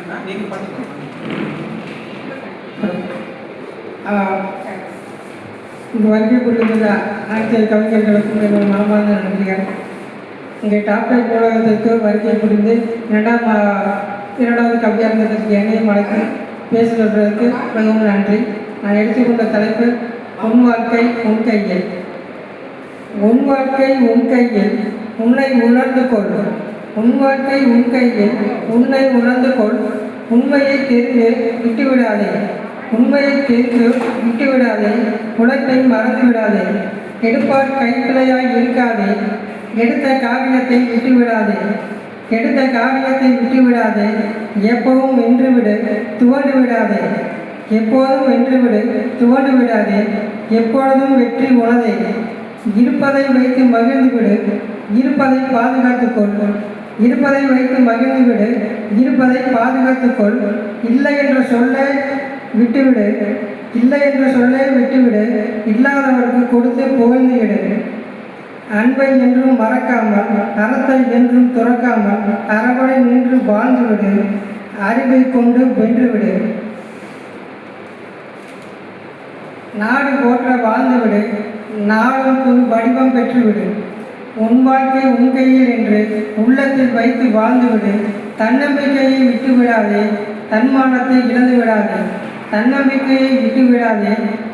நீங்கள் பார்த்துக்கோங்க. இந்த வருகை புரிந்துள்ள அனைத்து கவிஞர்களுக்கும் என்னோட மனமார்ந்த நன்றிகள். இங்கே டாக்டர் நூலகத்திற்கு வருகை புரிந்து இரண்டாவது கவியரங்கத்திற்கு என்னையும் அழைத்து பேசுவதற்கு மிகவும் நன்றி. நான் எடுத்துக்கொண்ட தலைப்பு உன் வாழ்க்கை உன் கையில். உன் வாழ்க்கை உன் கையில், உன்னை உணர்ந்து கொள். உன் வாழ்க்கை உன் கையில், உன்னை உணர்ந்து கொள். உண்மையை தெரிந்து விட்டுவிடாதே. உண்மையை தெரிந்து விட்டுவிடாதே. உழைப்பை மறந்து விடாதே. எடுப்பார் கைப்பிழையாய் இருக்காதே. எடுத்த காவியத்தை விட்டுவிடாதே. எடுத்த காவியத்தை விட்டுவிடாதே. எப்பவும் வென்றுவிடு, துவண்டு விடாதே. எப்போதும் வென்றுவிடு, துவண்டு விடாதே. எப்பொழுதும் வெற்றி உனதே. இருப்பதை வைத்து மகிழ்ந்துவிடு, இருப்பதை பாதுகாத்துக்கொள். இருப்பதை வைத்து மகிழ்ந்துவிடு, இருப்பதை பாதுகாத்துக்கொள். இல்லை என்ற சொல்லை விட்டுவிடு, இல்லை என்ற சொல்லை விட்டுவிடு. இல்லாதவருக்கு கொடுத்து புகழ்ந்துவிடு. அன்பை என்றும் மறக்காமல், அறத்தை என்றும் துறக்காமல், அறவடை நின்று வாழ்ந்துவிடு. அறிவை கொண்டு வென்றுவிடு. நாடு போற்ற வாழ்ந்துவிடு. நாளும் வடிவம் பெற்றுவிடு. உன் வாழ்க்கை உன் கையில் என்று உள்ளத்தில் வைத்து வாழ்ந்துவிடு. தன்னம்பிக்கையை விட்டுவிடாதே. தன்மானத்தை இழந்து விடாதே. தன்னம்பிக்கையை விட்டுவிடாதே.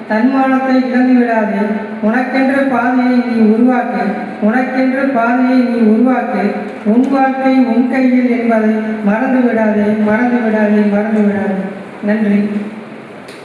தன்மானத்தை இழந்து விடாதே. உனக்கென்ற பாதையை நீ உருவாக்கு. உனக்கென்ற பாதையை நீ உருவாக்கு. உன் வாழ்க்கை உன் கையில் என்பதை மறந்து விடாதே. மறந்து விடாதே. மறந்து விடாதே. நன்றி.